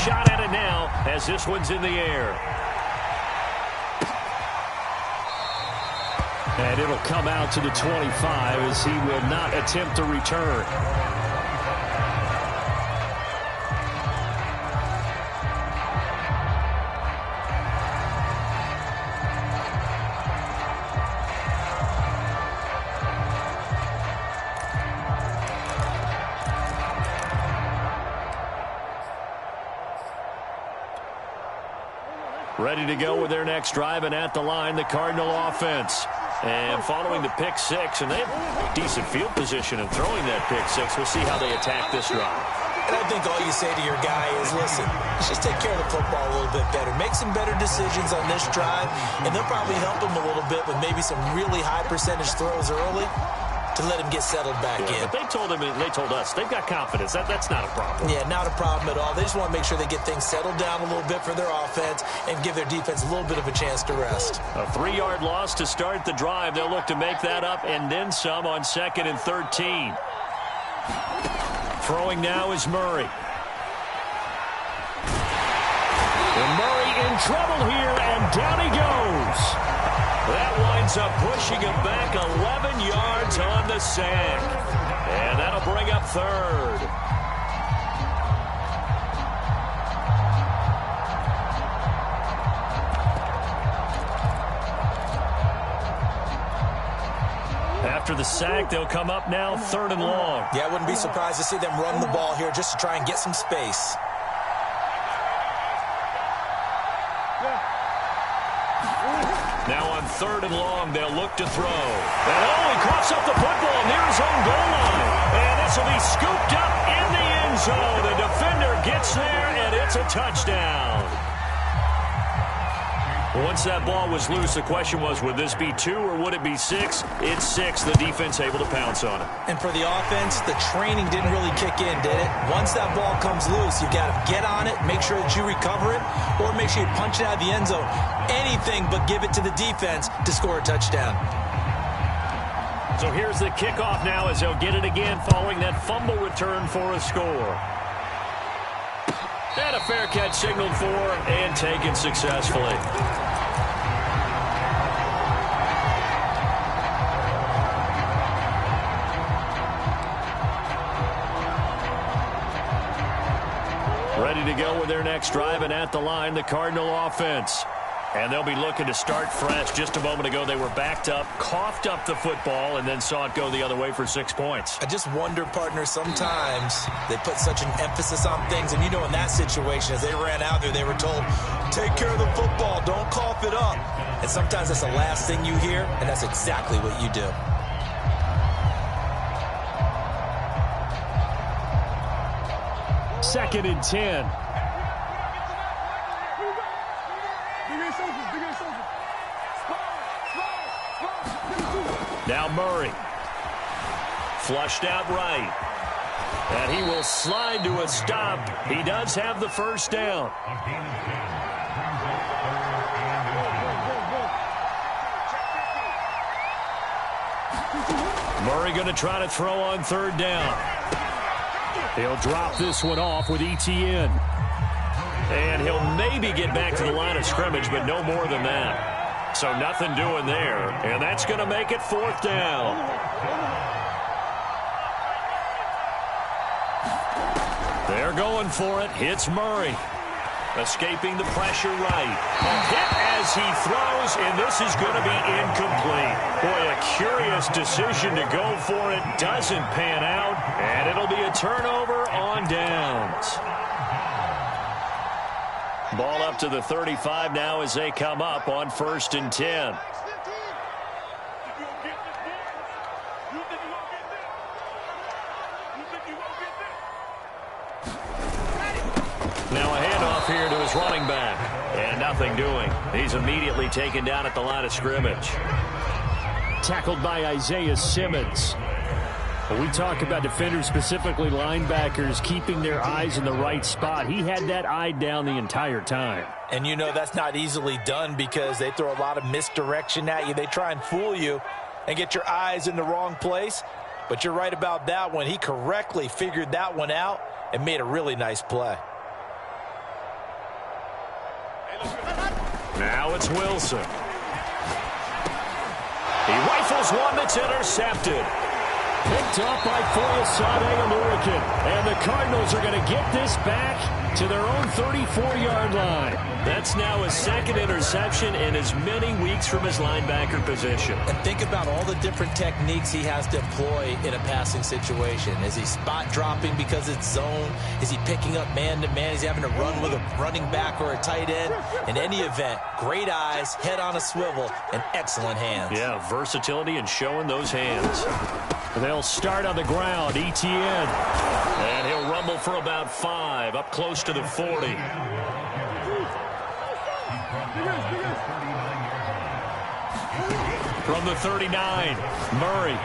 shot at it now as this one's in the air. And it'll come out to the 25 as he will not attempt to return. Ready to go with their next drive, and at the line, the Cardinal offense. And following the pick six, and they have decent field position in throwing that pick six. We'll see how they attack this drive. And I think all you say to your guy is, listen, let's just take care of the football a little bit better. Make some better decisions on this drive, and they'll probably help him a little bit with maybe some really high percentage throws early to let him get settled back in. But they told him, and they told us, they've got confidence. That's not a problem. Yeah, not a problem at all. They just want to make sure they get things settled down a little bit for their offense and give their defense a little bit of a chance to rest. A 3-yard loss to start the drive. They'll look to make that up and then some on 2nd and 13. Throwing now is Murray. And Murray in trouble here, and down he goes. That winds up pushing him back 11 yards on the sack. And that'll bring up 3rd. After the sack, they'll come up now 3rd and long. Yeah, I wouldn't be surprised to see them run the ball here just to try and get some space. Now on 3rd and long, they'll look to throw. And he coughs up the football near his own goal line. And this will be scooped up in the end zone. The defender gets there, and it's a touchdown. Once that ball was loose, the question was, would this be 2 or would it be 6? It's 6. The defense able to pounce on it. And for the offense, the training didn't really kick in, did it? Once that ball comes loose, you've got to get on it, make sure that you recover it, or make sure you punch it out of the end zone. Anything but give it to the defense to score a touchdown. So here's the kickoff now as they'll get it again following that fumble return for a score. And a fair catch signaled for and taken successfully. Ready to go with their next drive, and at the line, the Cardinal offense. And they'll be looking to start fresh. Just a moment ago, they were backed up, coughed up the football, and then saw it go the other way for 6 points. I just wonder, partner, sometimes they put such an emphasis on things. And, you know, in that situation, as they ran out there, they were told, take care of the football, don't cough it up. And sometimes that's the last thing you hear, and that's exactly what you do. Second and 10. Now Murray. Flushed out right. And he will slide to a stop. He does have the first down. Murray going to try to throw on 3rd down. He'll drop this one off with ETN. And he'll maybe get back to the line of scrimmage, but no more than that. So nothing doing there. And that's going to make it 4th down. They're going for it. Hits Murray. Escaping the pressure right. A hit as he throws, and this is going to be incomplete. Boy, a curious decision to go for it. Doesn't pan out, and it'll be a turnover on downs. Ball up to the 35 now as they come up on 1st and 10. Now a handoff here to his running back. And nothing doing. He's immediately taken down at the line of scrimmage. Tackled by Isaiah Simmons. We talk about defenders, specifically linebackers, keeping their eyes in the right spot. He had that eye down the entire time. And you know that's not easily done because they throw a lot of misdirection at you. They try and fool you and get your eyes in the wrong place. But you're right about that one. He correctly figured that one out and made a really nice play. Now it's Wilson. He rifles one that's intercepted. Picked up by Foyesade Oluokun. And the Cardinals are going to get this back to their own 34-yard line. That's now his second interception in as many weeks from his linebacker position. And think about all the different techniques he has to employ in a passing situation. Is he spot dropping because it's zone? Is he picking up man-to-man? Is he having to run with a running back or a tight end? In any event, great eyes, head on a swivel, and excellent hands. Yeah, versatility and showing those hands. They'll start on the ground. Etienne. And he'll rumble for about 5, up close to the 40. From the 39, Murray.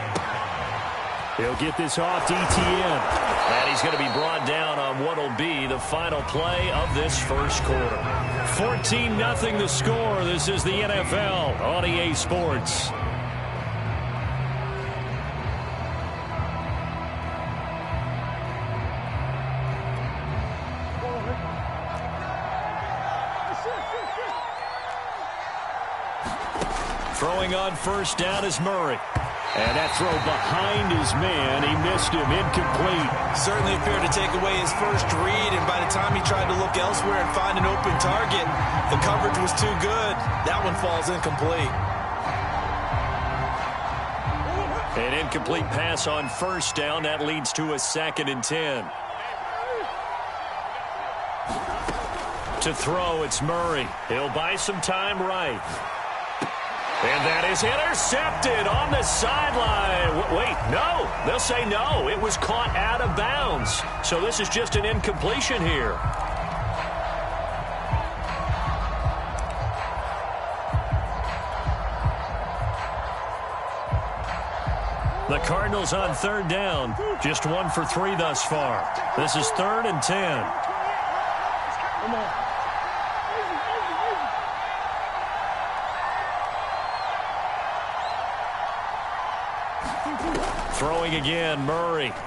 He'll get this off to Etienne. And he's going to be brought down on what will be the final play of this first quarter. 14-0 the score. This is the NFL on EA Sports. Throwing on first down is Murray. And that throw behind his man, he missed him, incomplete. Certainly appeared to take away his first read, and by the time he tried to look elsewhere and find an open target, the coverage was too good. That one falls incomplete. An incomplete pass on first down. That leads to a 2nd and 10. To throw, it's Murray. He'll buy some time right. And that is intercepted on the sideline. Wait, no. They'll say no. It was caught out of bounds. So this is just an incompletion here. The Cardinals on 3rd down. Just 1 for 3 thus far. This is 3rd and 10. Come on. Throwing again, Murray. Murray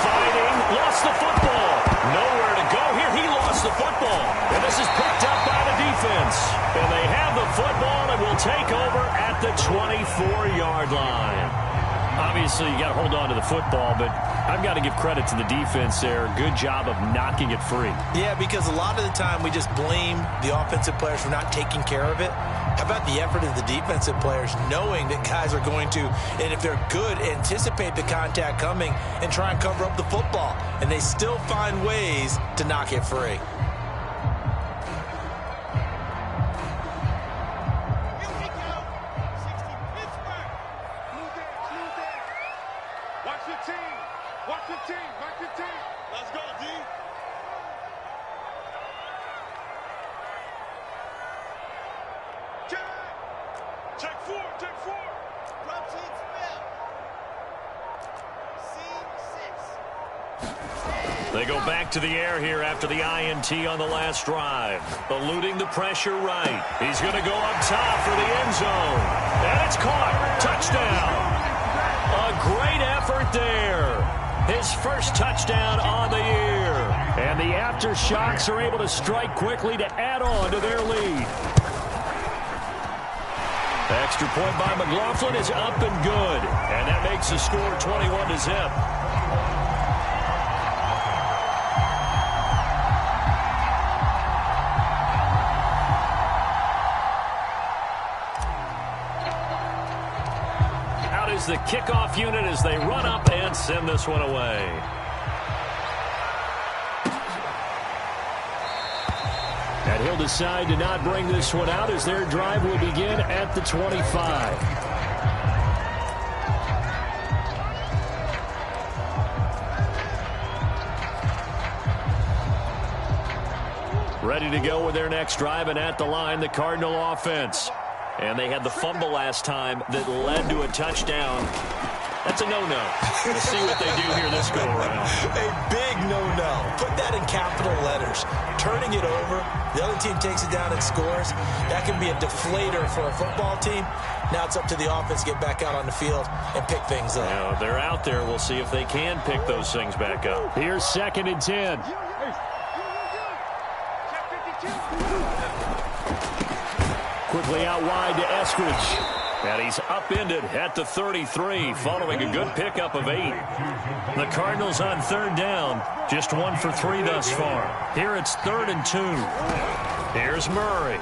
fighting, lost the football. Nowhere to go here. He lost the football. And this is picked up by the defense. And they have the football and will take over at the 24-yard line. Obviously, you got to hold on to the football, but I've got to give credit to the defense there. Good job of knocking it free. Yeah, because a lot of the time we just blame the offensive players for not taking care of it. How about the effort of the defensive players knowing that guys are going to, and if they're good, anticipate the contact coming and try and cover up the football. And they still find ways to knock it free. They go back to the air here after the INT on the last drive. Eluding the pressure right. He's going to go up top for the end zone. And it's caught. Touchdown. A great effort there. His first touchdown on the year. And the aftershocks are able to strike quickly to add on to their lead. Extra point by McLaughlin is up and good. And that makes the score 21-0. The kickoff unit as they run up and send this one away. And he'll decide to not bring this one out as their drive will begin at the 25. Ready to go with their next drive, and at the line, the Cardinal offense. And they had the fumble last time that led to a touchdown. That's a no-no. We'll see what they do here this go-around. A big no-no. Put that in capital letters. Turning it over, the other team takes it down and scores. That can be a deflator for a football team. Now it's up to the offense to get back out on the field and pick things up. Now, if they're out there, we'll see if they can pick those things back up. Here's 2nd and 10. Quickly out wide to Eskridge. And he's upended at the 33 following a good pickup of 8. The Cardinals on third down, just 1 for 3 thus far. Here it's 3rd and 2. Here's Murray.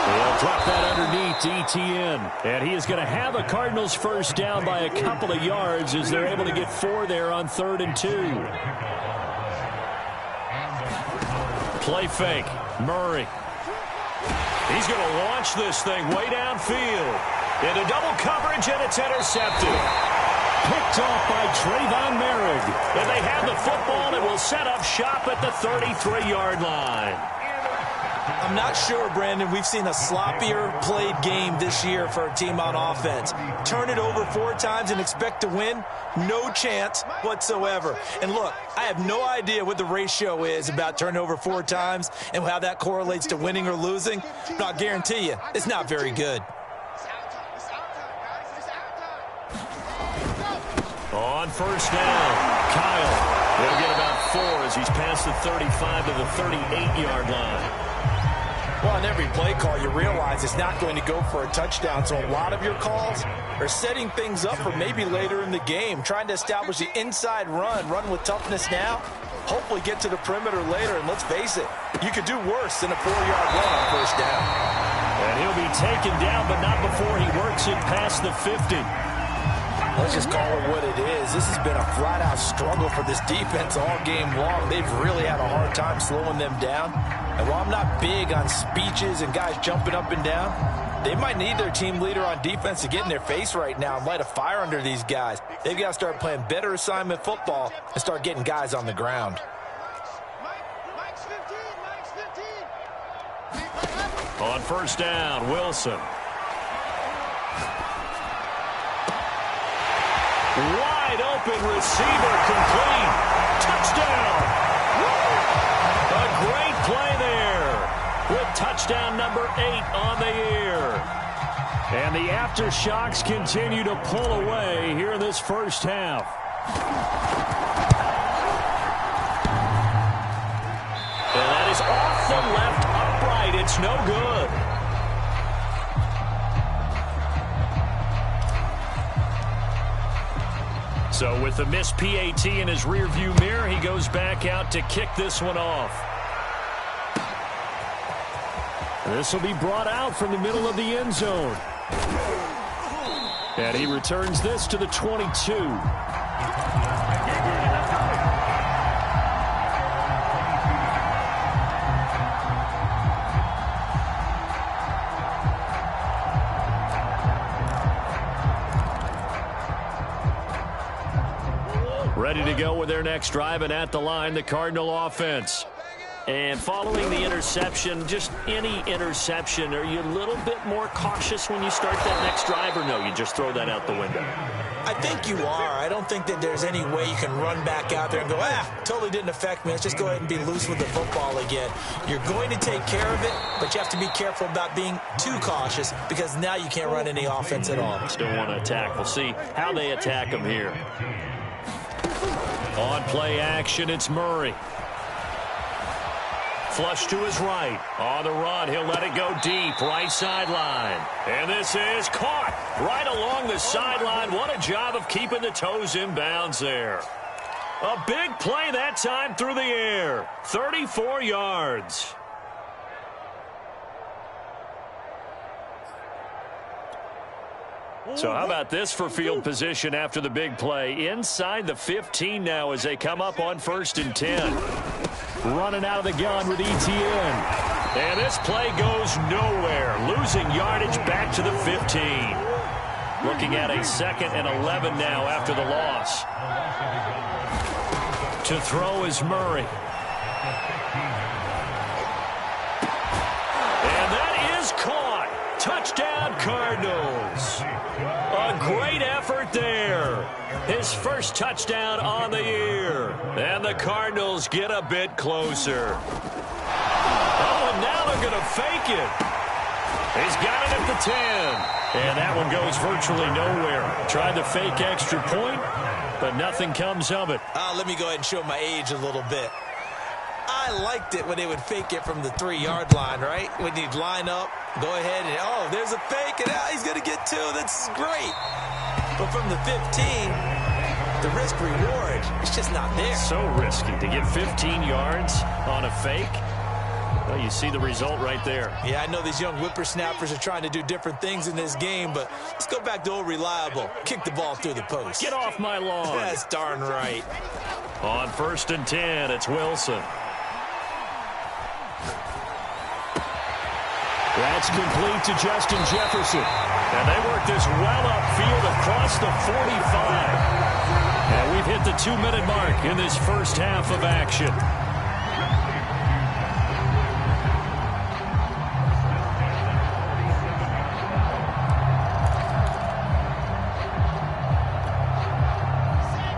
He'll drop that underneath to Etienne. And he is going to have the Cardinals first down by a couple of yards as they're able to get 4 there on 3rd and 2. Play fake. Murray. He's going to launch this thing way downfield. Into double coverage, and it's intercepted. Picked off by Trayvon Merrick. And they have the football and will set up shop at the 33-yard line. I'm not sure, Brandon, we've seen a sloppier played game this year for a team on offense. Turn it over 4 times and expect to win? No chance whatsoever. And look, I have no idea what the ratio is about turning over 4 times and how that correlates to winning or losing. But I'll guarantee you, it's not very good. On first down, Kyle. He'll get about 4 as he's past the 35 to the 38-yard line. Well, in every play call, you realize it's not going to go for a touchdown, so a lot of your calls are setting things up for maybe later in the game, trying to establish the inside run with toughness now, hopefully get to the perimeter later, and let's face it, you could do worse than a 4-yard run on first down. And he'll be taken down, but not before he works it past the 50. Let's just call it what it is. This has been a flat-out struggle for this defense all game long. They've really had a hard time slowing them down. And while I'm not big on speeches and guys jumping up and down, they might need their team leader on defense to get in their face right now and light a fire under these guys. They've got to start playing better assignment football and start getting guys on the ground. On first down, Wilson. Wide open receiver, complete. Touchdown. A great play there with touchdown number 8 on the year. And the aftershocks continue to pull away here in this first half. And that is off the left upright. It's no good. So with the missed PAT in his rearview mirror, he goes back out to kick this one off. This will be brought out from the middle of the end zone. And he returns this to the 22. Ready to go with their next drive, and at the line, the Cardinal offense. And following the interception, just any interception, are you a little bit more cautious when you start that next drive, or no, you just throw that out the window? I think you are. I don't think that there's any way you can run back out there and go, totally didn't affect me. Let's just go ahead and be loose with the football again. You're going to take care of it, but you have to be careful about being too cautious because now you can't run any offense at all. Still want to attack. We'll see how they attack him here. On play action, it's Murray. Flush to his right. On the run, he'll let it go deep. Right sideline. And this is caught right along the sideline. What a job of keeping the toes in bounds there. A big play that time through the air. 34 yards. So how about this for field position after the big play? Inside the 15 now as they come up on 1st and 10. Running out of the gun with Etienne. And this play goes nowhere. Losing yardage back to the 15. Looking at a 2nd and 11 now after the loss. To throw is Murray. And that is caught. Touchdown Cardinals. A great effort there. His first touchdown on the year. And the Cardinals get a bit closer. Oh, and now they're going to fake it. He's got it at the 10. And that one goes virtually nowhere. Tried the fake extra point, but nothing comes of it. Let me go ahead and show my age a little bit. I liked it when they would fake it from the 3-yard line, right? When you'd line up, go ahead, and, oh, there's a fake, and he's going to get 2. That's great. But from the 15, the risk-reward, it's just not there. So risky to get 15 yards on a fake. Well, you see the result right there. Yeah, I know these young whippersnappers are trying to do different things in this game, but let's go back to old reliable. Kick the ball through the post. Get off my lawn. That's darn right. On 1st and 10, it's Wilson. That's complete to Justin Jefferson. And they work this well upfield across the 45. And we've hit the 2-minute mark in this first half of action.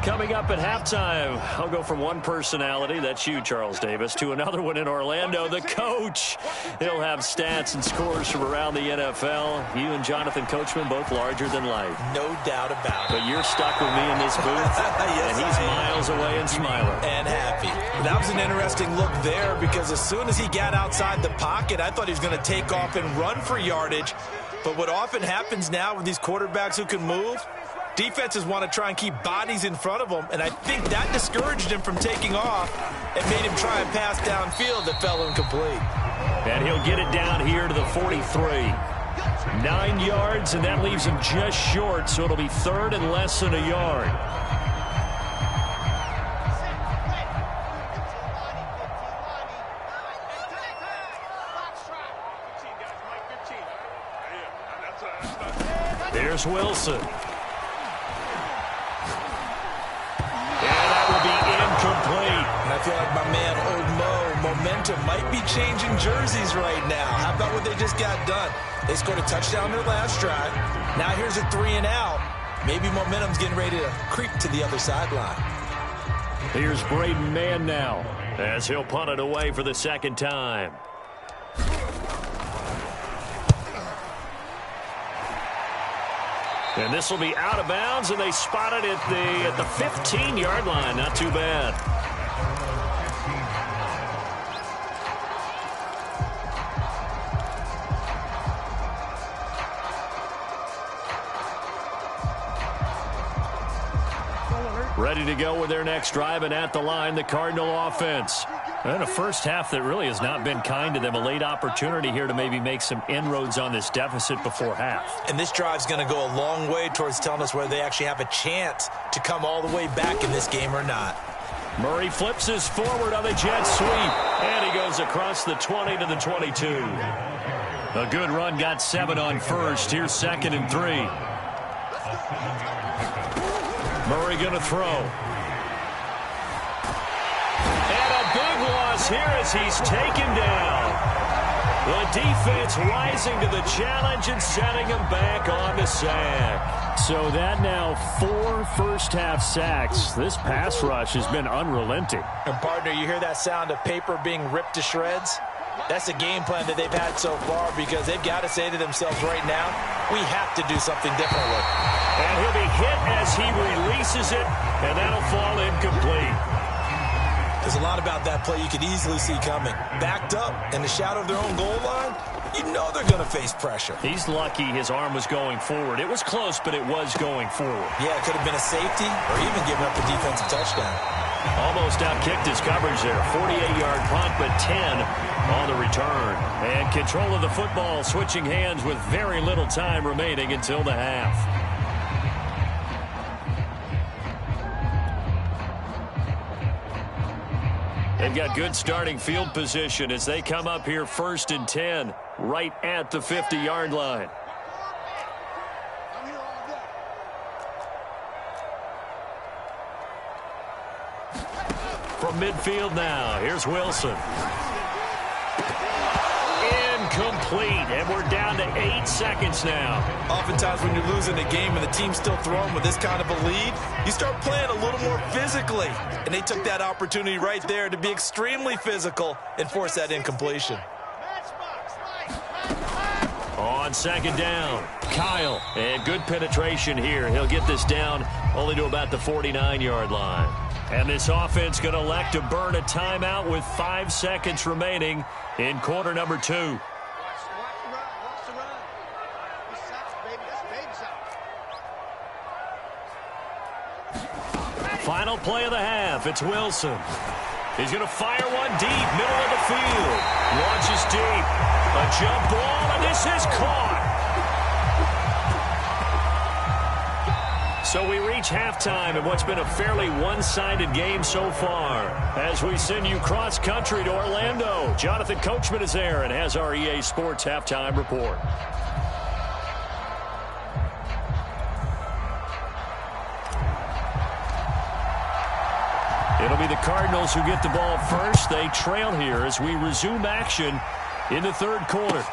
Coming up at halftime, I'll go from one personality, that's you, Charles Davis, to another one in Orlando, the coach. He'll have stats and scores from around the NFL. You and Jonathan Coachman, both larger than life. No doubt about it. But you're stuck with me in this booth, yes, and he's miles away and smiling. And happy. That was an interesting look there because as soon as he got outside the pocket, I thought he was going to take off and run for yardage. But what often happens now with these quarterbacks who can move, defenses want to try and keep bodies in front of them, and I think that discouraged him from taking off and made him try and pass downfield that fell incomplete. And he'll get it down here to the 43. 9 yards, and that leaves him just short, so it'll be 3rd and less than a yard. There's Wilson. I feel like my man, Old Mo, momentum might be changing jerseys right now. How about what they just got done? They scored a touchdown their last drive. Now here's a 3 and out. Maybe momentum's getting ready to creep to the other sideline. Here's Braden Mann now as he'll punt it away for the 2nd time. And this will be out of bounds, and they spot it at the 15-yard line. Not too bad. Ready to go with their next drive, and at the line, the Cardinal offense. And a first half that really has not been kind to them. A late opportunity here to maybe make some inroads on this deficit before half. And this drive's going to go a long way towards telling us whether they actually have a chance to come all the way back in this game or not. Murray flips his forward on the jet sweep, and he goes across the 20 to the 22. A good run, got 7 on first. Here's 2nd and 3. Murray going to throw. Big loss here as he's taken down. The defense rising to the challenge and setting him back on the sack. So that now 4 first-half sacks. This pass rush has been unrelenting. And, partner, you hear that sound of paper being ripped to shreds? That's the game plan that they've had so far because they've got to say to themselves right now, we have to do something differently. And he'll be hit as he releases it, and that'll fall incomplete. There's a lot about that play you could easily see coming. Backed up in the shadow of their own goal line, you know they're going to face pressure. He's lucky his arm was going forward. It was close, but it was going forward. Yeah, it could have been a safety or even giving up a defensive touchdown. Almost outkicked his coverage there. 48-yard punt, but 10 on the return. And control of the football switching hands with very little time remaining until the half. They've got good starting field position as they come up here 1st and 10, right at the 50-yard line. From midfield now, here's Wilson. Incomplete, and we're down to 8 seconds now. Oftentimes when you're losing a game and the team's still throwing with this kind of a lead, you start playing a little more physically. And they took that opportunity right there to be extremely physical and force that incompletion. On 2nd down, Kyle. And good penetration here. He'll get this down only to about the 49-yard line. And this offense going to elect to burn a timeout with 5 seconds remaining in quarter number 2. Final play of the half. It's Wilson. He's going to fire one deep, middle of the field. Launches deep. A jump ball, and this is caught. So we reach halftime in what's been a fairly one-sided game so far. As we send you cross-country to Orlando, Jonathan Coachman is there and has our EA Sports halftime report. It'll be the Cardinals who get the ball first. They trail here as we resume action in the third quarter.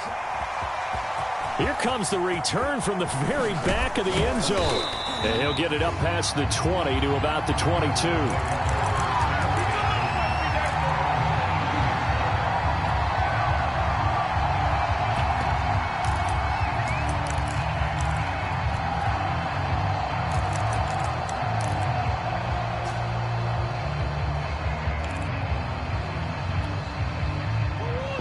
Here comes the return from the very back of the end zone. And he'll get it up past the 20 to about the 22.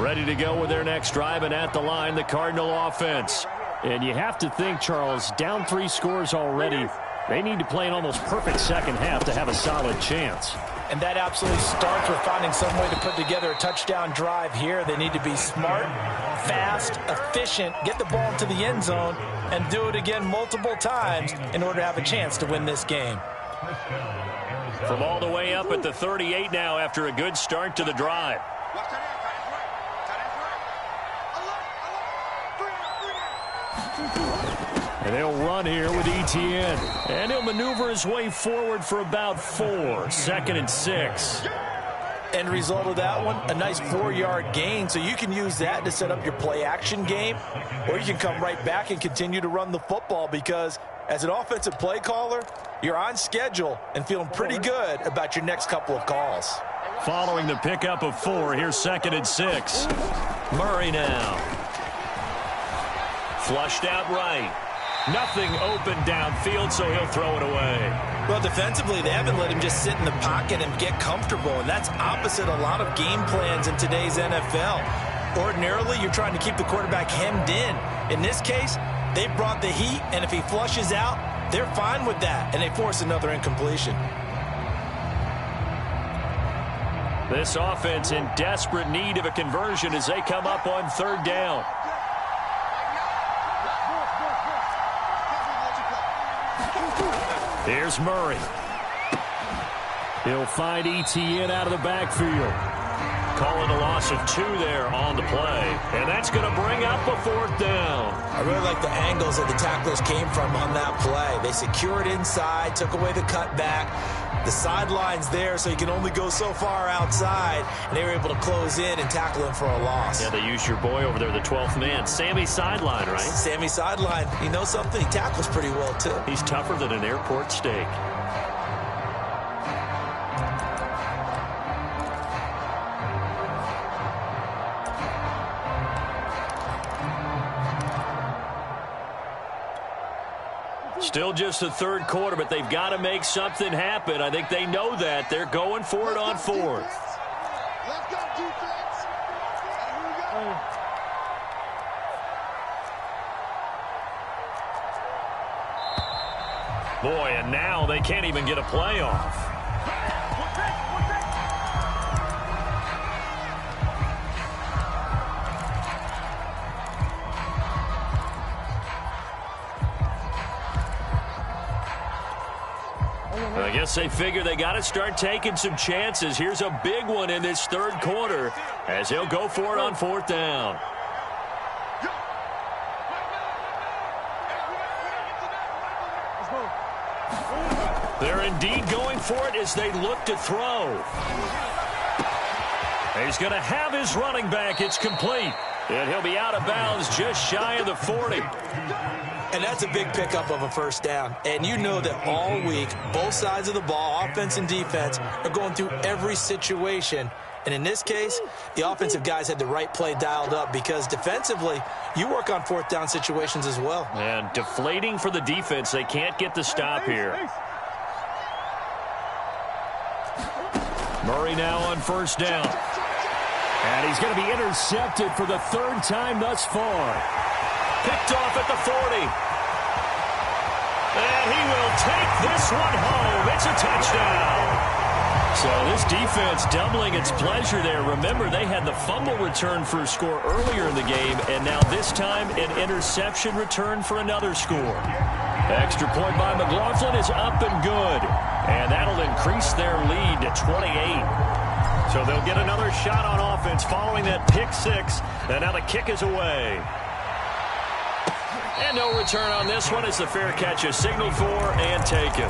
Ready to go with their next drive, and at the line, the Cardinal offense. And you have to think, Charles, down 3 scores already. They need to play an almost perfect second half to have a solid chance. And that absolutely starts with finding some way to put together a touchdown drive here. They need to be smart, fast, efficient, get the ball into the end zone, and do it again multiple times in order to have a chance to win this game. From all the way up at the 38 now after a good start to the drive. And they'll run here with Etienne. And he'll maneuver his way forward for about 4. 2nd and 6. End result of that one, a nice 4-yard gain. So you can use that to set up your play-action game. Or you can come right back and continue to run the football because as an offensive play caller, you're on schedule and feeling pretty good about your next couple of calls. Following the pickup of 4, here's 2nd and 6. Murray now. Flushed out right. Nothing open downfield, so he'll throw it away. Well, defensively, they haven't let him just sit in the pocket and get comfortable, and that's opposite a lot of game plans in today's NFL. Ordinarily, you're trying to keep the quarterback hemmed in. In this case, they brought the heat, and if he flushes out, they're fine with that, and they force another incompletion. This offense in desperate need of a conversion as they come up on 3rd down. Here's Murray. He'll find Etienne out of the backfield. Calling a loss of 2 there on the play. And that's going to bring up a 4th down. I really like the angles that the tacklers came from on that play. They secured inside, took away the cutback. The sideline's there, so you can only go so far outside. And they were able to close in and tackle him for a loss. Yeah, they used your boy over there, the 12th man. Sammy Sideline, right? Sammy Sideline. You know something? He tackles pretty well, too. He's tougher than an airport steak. Still just the 3rd quarter, but they've got to make something happen. I think they know that. They're going for it on 4th. Let's go, defense. Here we go. Boy, and now they can't even get a play off. I guess they figure they got to start taking some chances. Here's a big one in this 3rd quarter as he'll go for it on 4th down. They're indeed going for it as they look to throw. He's going to have his running back. It's complete. And he'll be out of bounds just shy of the 40. And that's a big pickup of a 1st down. And you know that all week, both sides of the ball, offense and defense, are going through every situation. And in this case, the offensive guys had the right play dialed up because defensively, you work on 4th down situations as well. And deflating for the defense. They can't get the stop here. Murray now on first down. And he's going to be intercepted for the third time thus far. Picked off at the 40. And he will take this one home. It's a touchdown. So this defense doubling its pleasure there. Remember, they had the fumble return for a score earlier in the game, and now this time an interception return for another score. Extra point by McLaughlin is up and good, and that'll increase their lead to 28. So they'll get another shot on offense following that pick six, and now the kick is away. And no return on this one as the fair catch is signaled for and taken.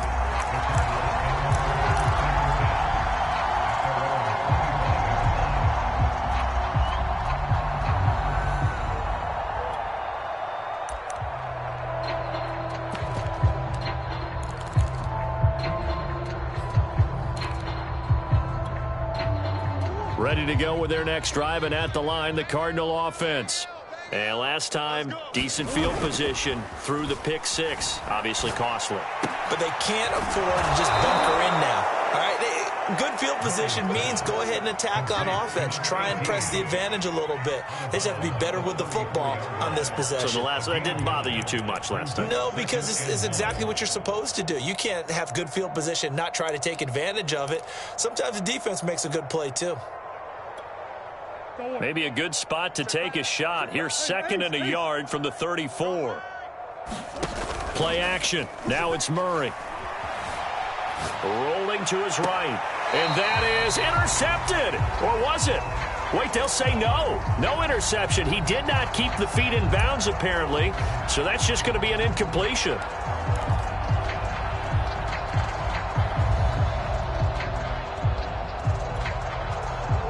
Ready to go with their next drive, and at the line, the Cardinal offense. And last time, decent field position through the pick six. Obviously costly. But they can't afford to just bunker in now. All right, good field position means go ahead and attack on offense. Try and press the advantage a little bit. They just have to be better with the football on this possession. So that didn't bother you too much last time? No, because it's exactly what you're supposed to do. You can't have good field position, not try to take advantage of it. Sometimes the defense makes a good play too. Maybe a good spot to take a shot. Here's 2nd and a yard from the 34. Play action. Now it's Murray. Rolling to his right. And that is intercepted. Or was it? Wait, they'll say no. No interception. He did not keep the feet in bounds, apparently. So that's just going to be an incompletion.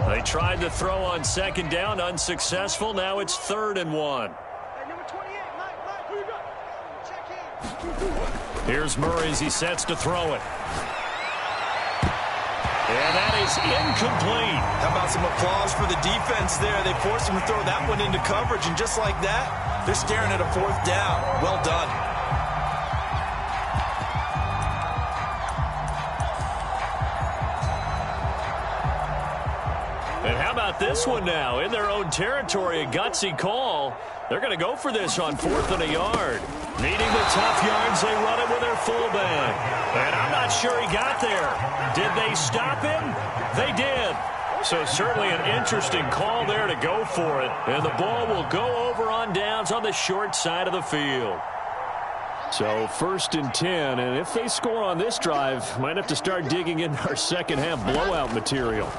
They tried to throw on 2nd down, unsuccessful. Now it's 3rd and 1. Hey, number 28, Mike, who you got? Check in. Here's Murray as he sets to throw it. And that is incomplete. How about some applause for the defense there? They forced him to throw that one into coverage, and just like that, they're staring at a 4th down. Well done. And how about this one now? In their own territory, a gutsy call. They're going to go for this on 4th and a yard. Needing the tough yards, they run it with their fullback. And I'm not sure he got there. Did they stop him? They did. So certainly an interesting call there to go for it. And the ball will go over on downs on the short side of the field. So 1st and 10, and if they score on this drive, might have to start digging in our second half blowout material.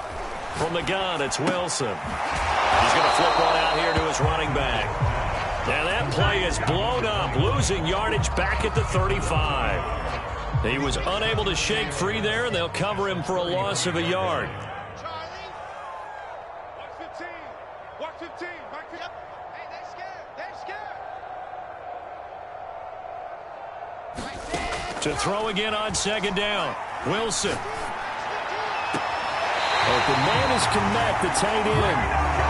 From the gun, it's Wilson. He's going to flip one out here to his running back. And that play is blown up, losing yardage back at the 35. He was unable to shake free there, and they'll cover him for a loss of a yard. Charlie. Watch 15. Watch 15. Back to... Hey, they're scared. They're scared. To throw again on 2nd down. Wilson. Open man is Kmet, the tight end.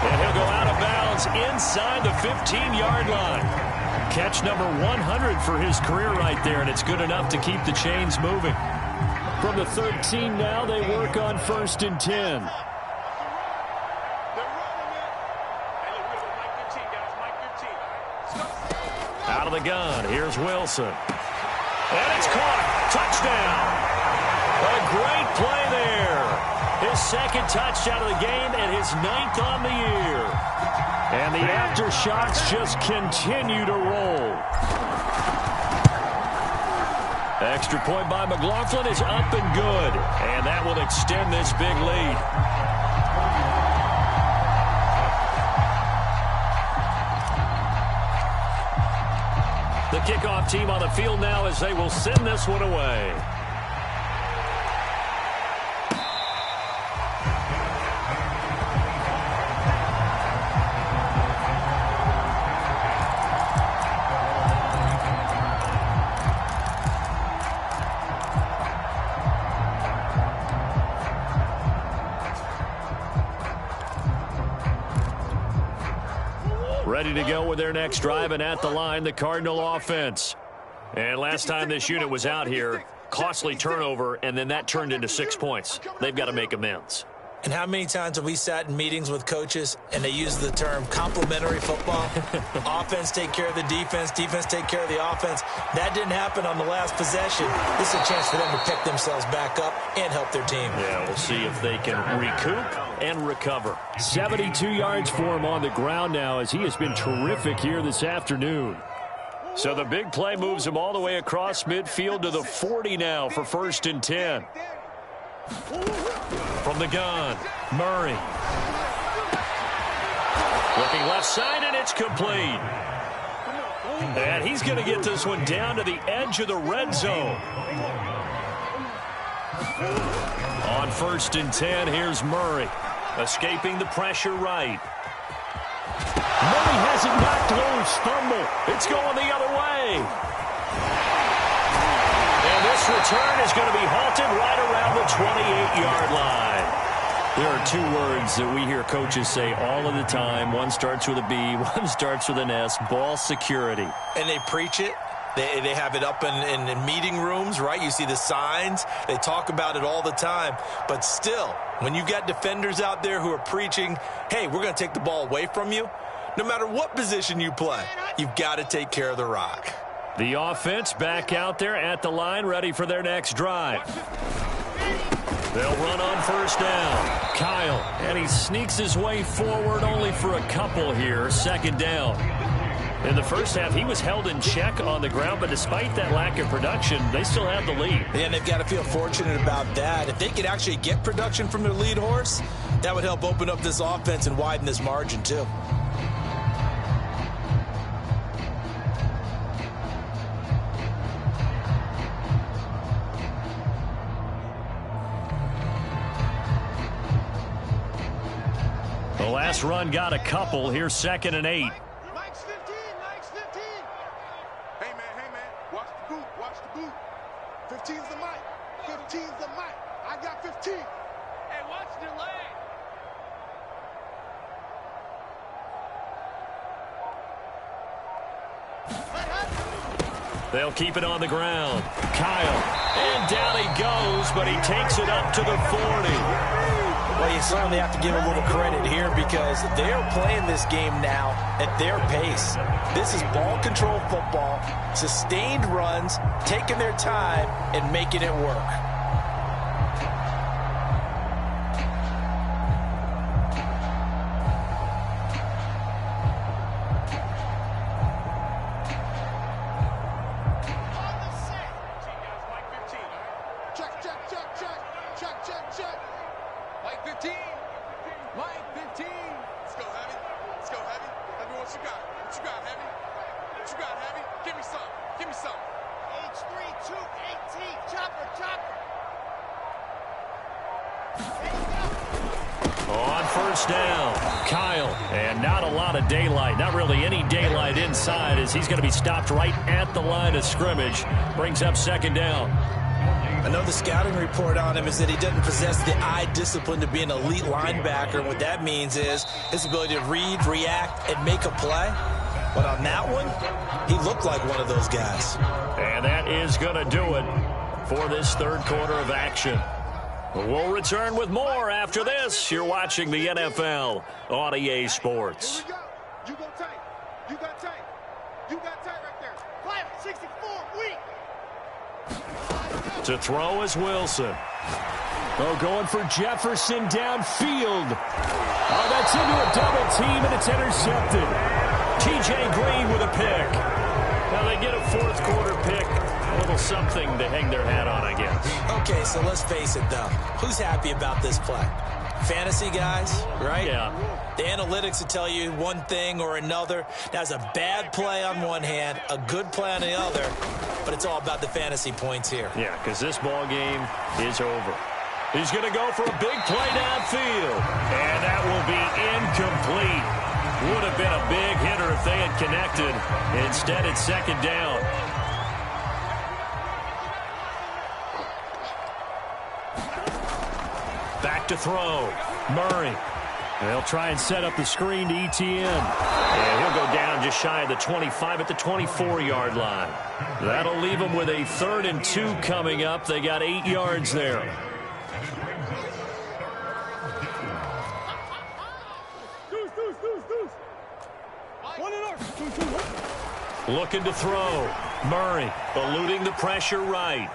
And he'll go out of bounds inside the 15-yard line. Catch number 100 for his career right there, and it's good enough to keep the chains moving. From the 13 now, they work on 1st and 10. Out of the gun, here's Wilson. And it's caught. Touchdown. A great play there. His 2nd touchdown of the game and his 9th on the year. And the aftershocks just continue to roll. Extra point by McLaughlin is up and good. And that will extend this big lead. The kickoff team on the field now as they will send this one away. Ready to go with their next drive, and at the line, the Cardinal offense. And last time this unit was out here, costly turnover, and then that turned into 6 points. They've got to make amends. And how many times have we sat in meetings with coaches and they use the term complementary football? Offense take care of the defense, defense take care of the offense. That didn't happen on the last possession. This is a chance for them to pick themselves back up and help their team. Yeah, we'll see if they can recoup and recover. 72 yards for him on the ground now as he has been terrific here this afternoon. So the big play moves him all the way across midfield to the 40 now for 1st and 10. From the gun, Murray. Looking left side, and it's complete. And he's going to get this one down to the edge of the red zone. On 1st and 10, here's Murray. Escaping the pressure right. Murray has it knocked loose. Fumble. It's going the other way. And this return is going to be halted right around the 28-yard line. There are 2 words that we hear coaches say all of the time. One starts with a B, one starts with an S, ball security. And they preach it. They have it up in meeting rooms, right? You see the signs. They talk about it all the time. But still, when you've got defenders out there who are preaching, hey, we're going to take the ball away from you, no matter what position you play, you've got to take care of the rock. The offense back out there at the line, ready for their next drive. They'll run on 1st down. Kyle, and he sneaks his way forward only for a couple here. 2nd down. In the first half, he was held in check on the ground, but despite that lack of production, they still have the lead. And they've got to feel fortunate about that. If they could actually get production from their lead horse, that would help open up this offense and widen this margin too. The last run got a couple. Here's 2nd and 8. Mike's 15, Mike's 15. Hey, man, watch the boot, watch the boot. 15's the mic, 15's the mic. I got 15. Hey, watch the leg. They'll keep it on the ground. Kyle, and down he goes, but he takes it up to the 40. Well, you certainly have to give a little credit here because they're playing this game now at their pace. This is ball control football, sustained runs, taking their time, and making it work. Check. Mike 15. Mike 15. Let's go, Heavy. Let's go, Heavy. Heavy, what you got? What you got, Heavy? What you got, Heavy? Give me some. Give me some. H3-2-18. Chopper. On 1st down, Kyle, and not a lot of daylight, not really any daylight inside as he's going to be stopped right at the line of scrimmage. Brings up 2nd down. I know the scouting report on him is that he doesn't possess the eye discipline to be an elite linebacker. And what that means is his ability to read, react, and make a play. But on that one, he looked like one of those guys. And that is going to do it for this 3rd quarter of action. We'll return with more after this. You're watching the NFL on EA Sports. Here we go. You go tight. You got tight. You got tight right there. 564, weak. To throw is Wilson. Oh, going for Jefferson downfield. Oh, that's into a double team, and it's intercepted. T.J. Green with a pick. Now they get a 4th quarter pick. A little something to hang their hat on, I guess. Okay, so let's face it, though. Who's happy about this play? Fantasy guys, right? Yeah. The analytics will tell you one thing or another. That's a bad play on one hand, a good play on the other, but it's all about the fantasy points here. Yeah, because this ball game is over. He's going to go for a big play downfield, and that will be incomplete. Would have been a big hitter if they had connected. Instead, it's 2nd down. Back to throw. Murray. They'll try and set up the screen to Etienne. And he'll go down just shy of the 25 at the 24-yard line. That'll leave them with a 3rd and 2 coming up. They got 8 yards there. Looking to throw. Murray eluding the pressure right.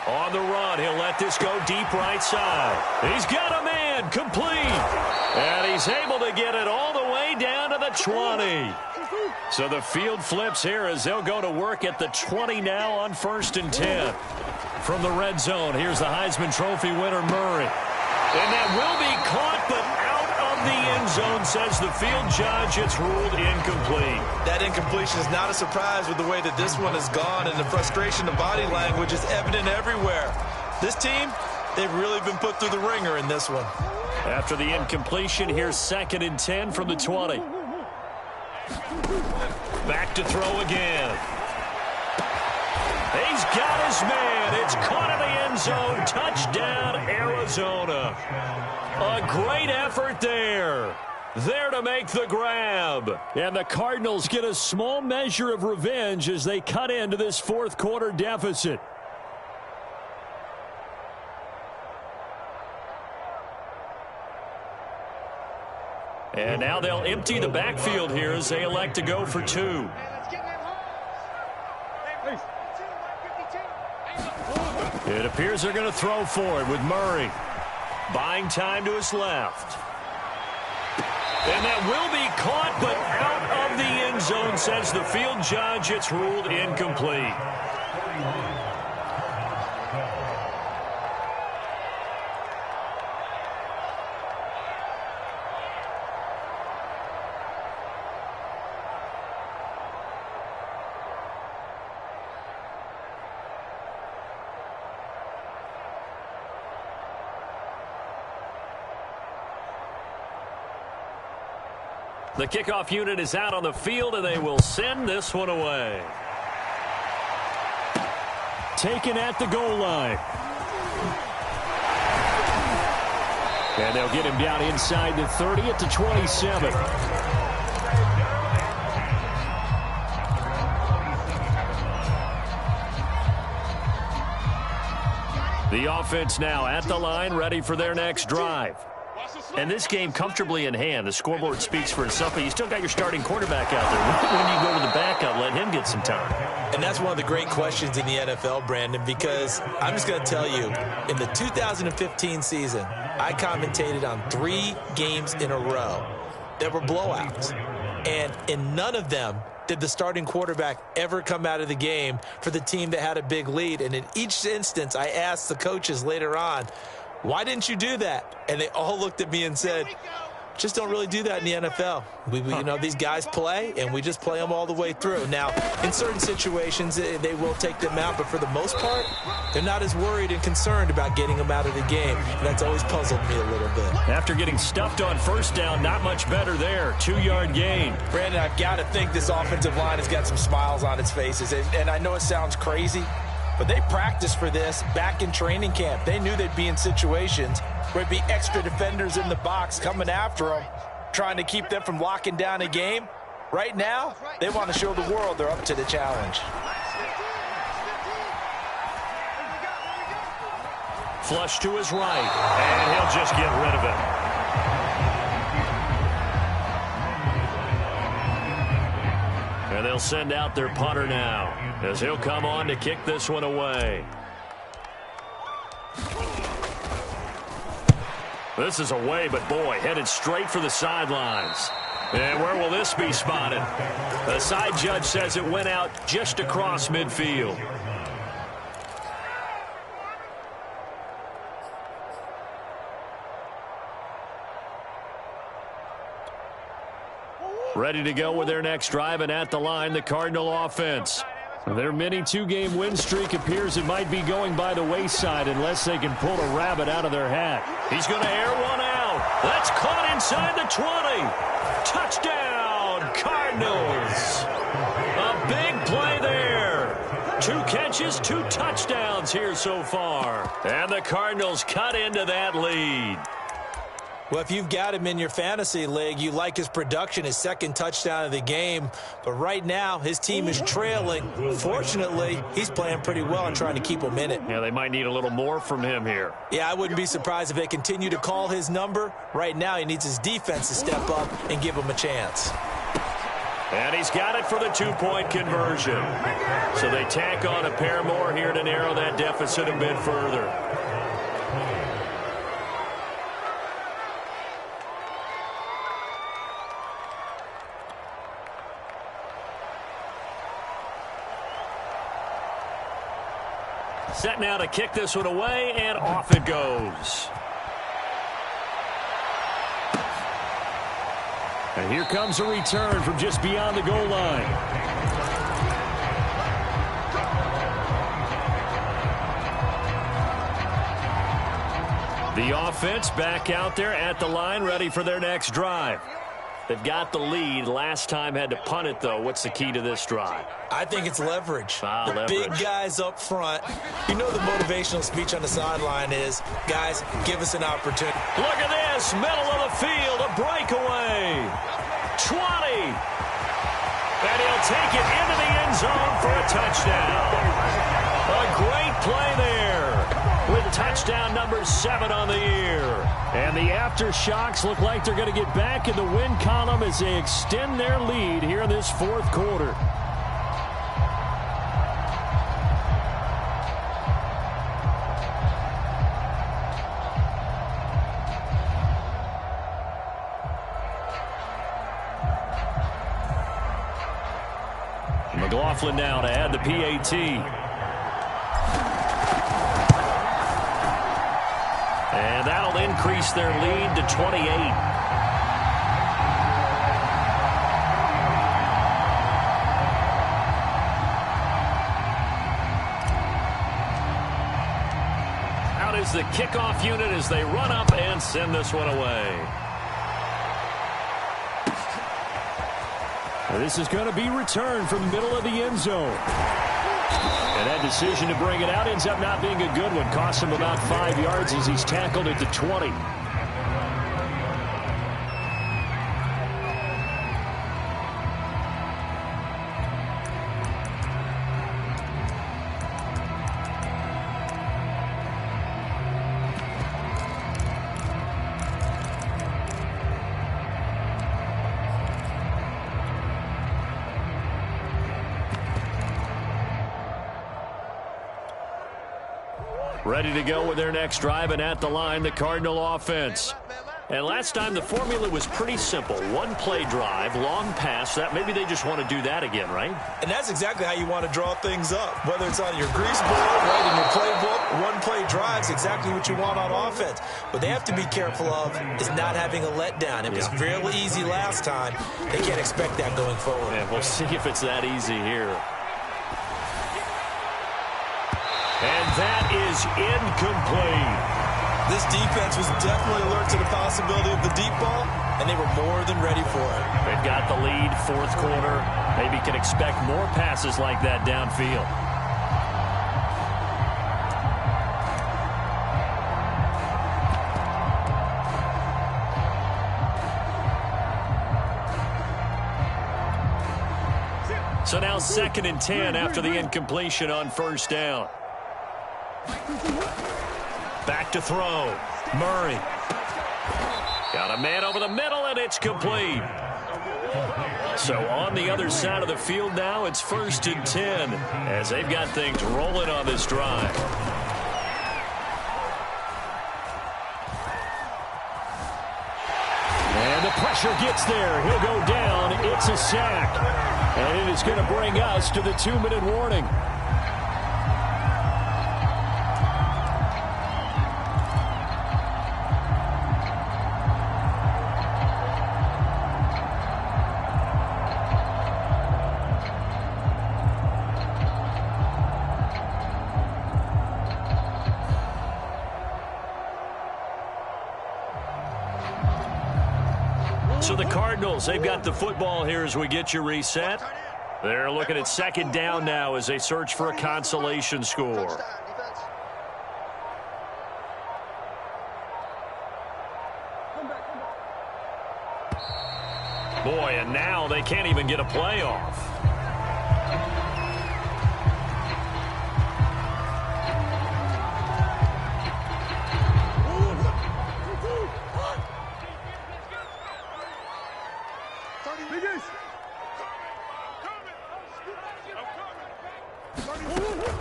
On the run, he'll let this go deep right side. He's got a man, complete. And he's able to get it all the way down to the 20. So the field flips here as they'll go to work at the 20 now on 1st and 10. From the red zone, here's the Heisman Trophy winner, Murray. And that will be caught, but out of the end zone, says the field judge. It's ruled incomplete. That incompletion is not a surprise with the way that this one has gone, and the frustration, the body language is evident everywhere. This team, they've really been put through the ringer in this one. After the incompletion, here's 2nd and 10 from the 20. Back to throw again. He's got his man. It's caught in the end zone. Touchdown, Arizona. A great effort there. There to make the grab. And the Cardinals get a small measure of revenge as they cut into this 4th quarter deficit. And now they'll empty the backfield here as they elect to go for 2. It appears they're going to throw for it with Murray. Buying time to his left. And that will be caught, but out of the end zone, says the field judge. It's ruled incomplete. The kickoff unit is out on the field, and they will send this one away. Taken at the goal line. And they'll get him down inside the 30 at the 27. The offense now at the line, ready for their next drive. And this game comfortably in hand. The scoreboard speaks for itself, but you still got your starting quarterback out there. When do you go to the backup, let him get some time? And that's one of the great questions in the NFL, Brandon, because I'm just going to tell you, in the 2015 season, I commentated on 3 games in a row that were blowouts. And in none of them did the starting quarterback ever come out of the game for the team that had a big lead. And in each instance, I asked the coaches later on, why didn't you do that? And they all looked at me and said, just don't really do that in the NFL. You know, these guys play, and we just play them all the way through. Now, in certain situations, they will take them out, but for the most part, they're not as worried and concerned about getting them out of the game. And that's always puzzled me a little bit. After getting stuffed on 1st down, not much better there. 2-yard gain. Brandon, I've got to think this offensive line has got some smiles on its faces. And I know it sounds crazy, but they practiced for this back in training camp. They knew they'd be in situations where it'd be extra defenders in the box coming after them, trying to keep them from locking down a game. Right now, they want to show the world they're up to the challenge. Flush to his right, and he'll just get rid of it. And they'll send out their punter now, as he'll come on to kick this one away. This is away, but boy, headed straight for the sidelines. And where will this be spotted? The side judge says it went out just across midfield. Ready to go with their next drive, and at the line, the Cardinal offense. Their mini 2-game win streak appears it might be going by the wayside unless they can pull a rabbit out of their hat. He's going to air one out. That's caught inside the 20. Touchdown, Cardinals. A big play there. 2 catches, 2 touchdowns here so far. And the Cardinals cut into that lead. Well, if you've got him in your fantasy league, you like his production, his second touchdown of the game. But right now, his team is trailing. Fortunately, he's playing pretty well and trying to keep him in it. Yeah, they might need a little more from him here. Yeah, I wouldn't be surprised if they continue to call his number. Right now, he needs his defense to step up and give him a chance. And he's got it for the two-point conversion. So they tack on a pair more here to narrow that deficit a bit further. Set now to kick this one away, and off it goes. And here comes a return from just beyond the goal line. The offense back out there at the line, ready for their next drive. They've got the lead. Last time had to punt it, though. What's the key to this drive? I think it's leverage. Leverage. Big guys up front. You know the motivational speech on the sideline is, guys, give us an opportunity. Look at this. Middle of the field. A breakaway. 20. And he'll take it into the end zone for a touchdown. A great play there, with touchdown number 7 on the year. And the aftershocks look like they're going to get back in the win column as they extend their lead here in this fourth quarter. McLaughlin now to add the PAT. And that'll increase their lead to 28. Out is the kickoff unit as they run up and send this one away. Now this is going to be returned from the middle of the end zone. And that decision to bring it out ends up not being a good one. Costs him about 5 yards as he's tackled at the 20. Ready to go with their next drive, and at the line, the Cardinal offense. And last time, the formula was pretty simple. One play drive, long pass. That maybe they just want to do that again, right? And that's exactly how you want to draw things up. Whether it's on your grease board, right in your playbook, one play drives exactly what you want on offense. What they have to be careful of is not having a letdown. It was real easy last time. They can't expect that going forward. And we'll see if it's that easy here. And that is incomplete. This defense was definitely alert to the possibility of the deep ball, and they were more than ready for it. They've got the lead, fourth quarter. Maybe can expect more passes like that downfield. So now 2nd and 10 after the incompletion on first down. Back to throw. Murray. Got a man over the middle, and it's complete. So on the other side of the field now, it's 1st and 10 as they've got things rolling on this drive. And the pressure gets there. He'll go down. It's a sack. And it is going to bring us to the 2-minute warning. So the Cardinals, they've got the football here as we get you reset. They're looking at 2nd down now as they search for a consolation score. Boy, and now they can't even get a play off.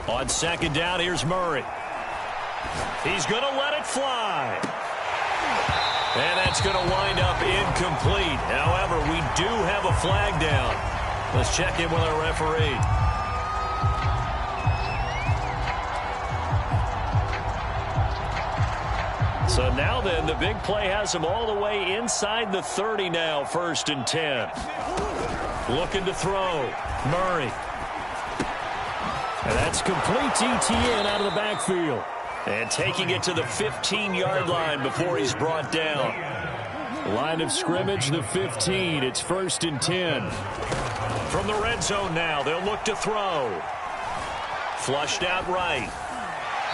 On second down, here's Murray. He's going to let it fly. And that's going to wind up incomplete. However, we do have a flag down. Let's check in with our referee. So now then, the big play has him all the way inside the 30 now, 1st and 10. Looking to throw. Murray. And that's complete ETN out of the backfield. And taking it to the 15-yard line before he's brought down. Line of scrimmage, the 15. It's 1st and 10. From the red zone now, they'll look to throw. Flushed out right.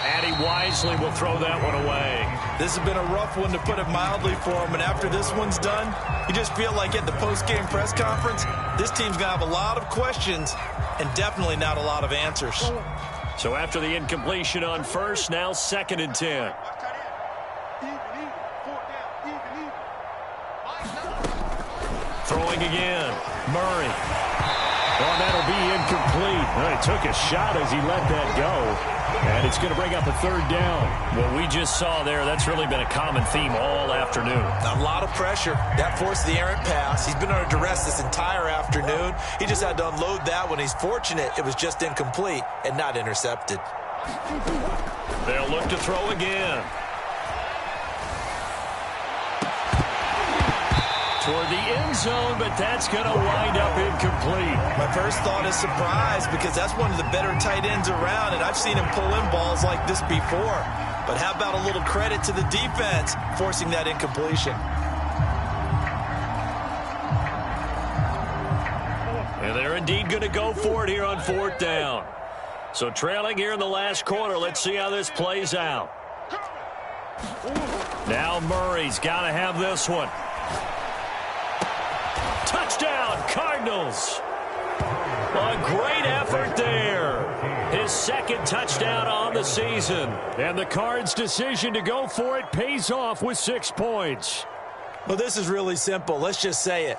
And he wisely will throw that one away. This has been a rough one, to put it mildly, for him. And after this one's done, you just feel like at the post-game press conference, this team's going to have a lot of questions and definitely not a lot of answers. So after the incompletion on first, now 2nd and 10. Throwing again. Murray. Oh, that'll be incomplete. Well, he took a shot as he let that go. And it's going to bring up a 3rd down. What we just saw there, that's really been a common theme all afternoon. A lot of pressure. That forced the errant pass. He's been under duress this entire afternoon. He just had to unload that one. He's fortunate it was just incomplete and not intercepted. They'll look to throw again. Toward the end zone, but that's going to wind up incomplete. My first thought is surprise, because that's one of the better tight ends around, and I've seen him pull in balls like this before. But how about a little credit to the defense forcing that incompletion? And they're indeed going to go for it here on 4th down. So trailing here in the last quarter, let's see how this plays out. Now Murray's got to have this one. Touchdown, Cardinals. A great effort there. His 2nd touchdown on the season. And the Cards' decision to go for it pays off with 6 points. Well, this is really simple. Let's just say it.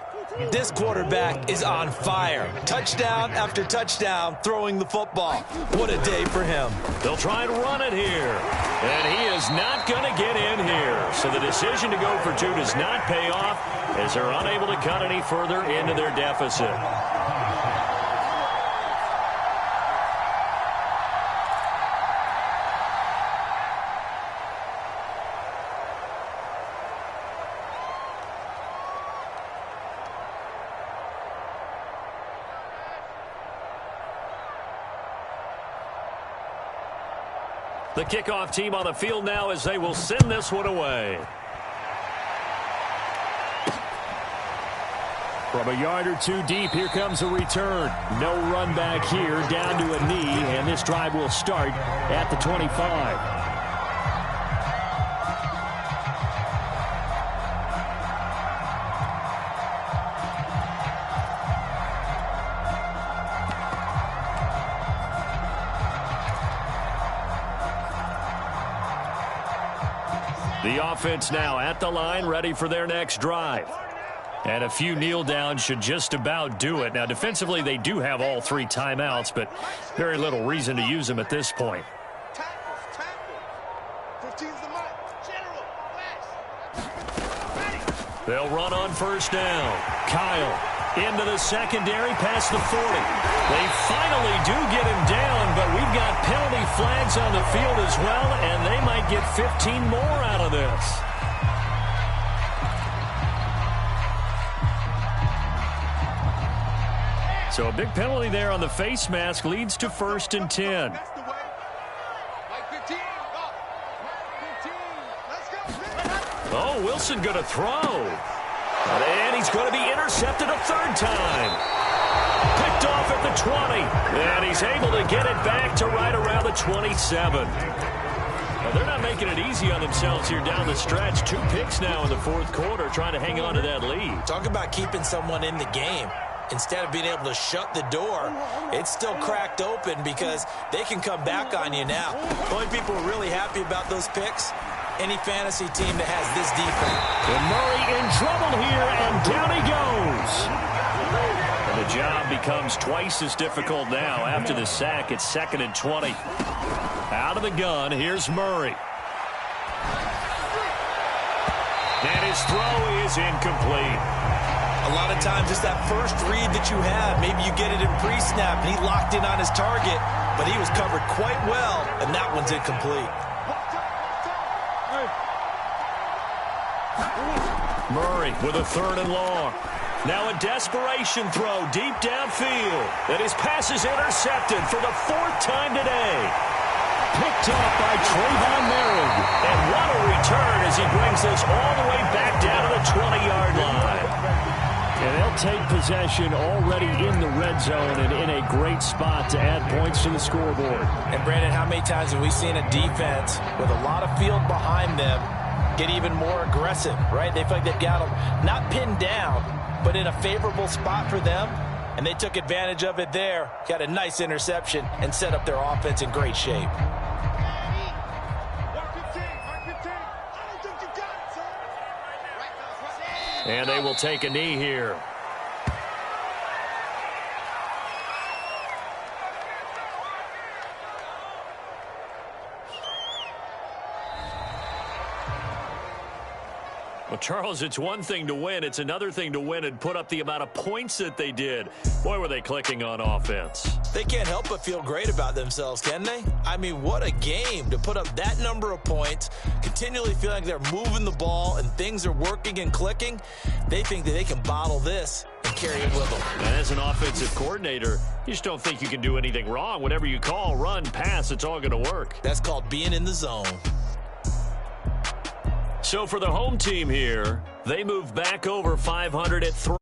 This quarterback is on fire. Touchdown after touchdown throwing the football. What a day for him. They'll try and run it here. And he is not going to get in here. So the decision to go for 2 does not pay off, as they're unable to cut any further into their deficit. The kickoff team on the field now as they will send this one away. From a yard or 2 deep, here comes a return. No run back here, down to a knee, and this drive will start at the 25. The offense now at the line, ready for their next drive. And a few kneel downs should just about do it. Now, defensively, they do have all 3 timeouts, but very little reason to use them at this point. They'll run on 1st down. Kyle into the secondary past the 40. They finally do get him down, but we've got penalty flags on the field as well, and they might get 15 more out of this. So a big penalty there on the face mask leads to 1st and 10. Oh, Wilson going to throw. And he's going to be intercepted a 3rd time. Picked off at the 20. And he's able to get it back to right around the 27. A They're not making it easy on themselves here down the stretch. 2 picks now in the fourth quarter, trying to hang on to that lead. Talk about keeping someone in the game. Instead of being able to shut the door, it's still cracked open because they can come back on you now. The only people who are really happy about those picks, any fantasy team that has this defense. And Murray in trouble here, and down he goes. And the job becomes twice as difficult now after the sack. It's 2nd and 20. Out of the gun, here's Murray. And his throw is incomplete. A lot of times it's that first read that you have. Maybe you get it in pre-snap, and he locked in on his target, but he was covered quite well, and that one's incomplete. Murray with a 3rd and long. Now a desperation throw deep downfield. And his pass is intercepted for the 4th time today. Picked up by Trayvon Merritt. And what a return as he brings this all the way back down to the 20-yard line. And they'll take possession already in the red zone and in a great spot to add points to the scoreboard. And, Brandon, how many times have we seen a defense with a lot of field behind them get even more aggressive, right? They feel like they've got them not pinned down, but in a favorable spot for them, and they took advantage of it there, got a nice interception, and set up their offense in great shape. And they will take a knee here. Well, Charles, it's one thing to win. It's another thing to win and put up the amount of points that they did. Boy, were they clicking on offense. They can't help but feel great about themselves, can they? I mean, what a game to put up that number of points, continually feeling like they're moving the ball and things are working and clicking. They think that they can bottle this and carry it with them. And as an offensive coordinator, you just don't think you can do anything wrong. Whatever you call, run, pass, it's all going to work. That's called being in the zone. So for the home team here, they move back over 500 at 3.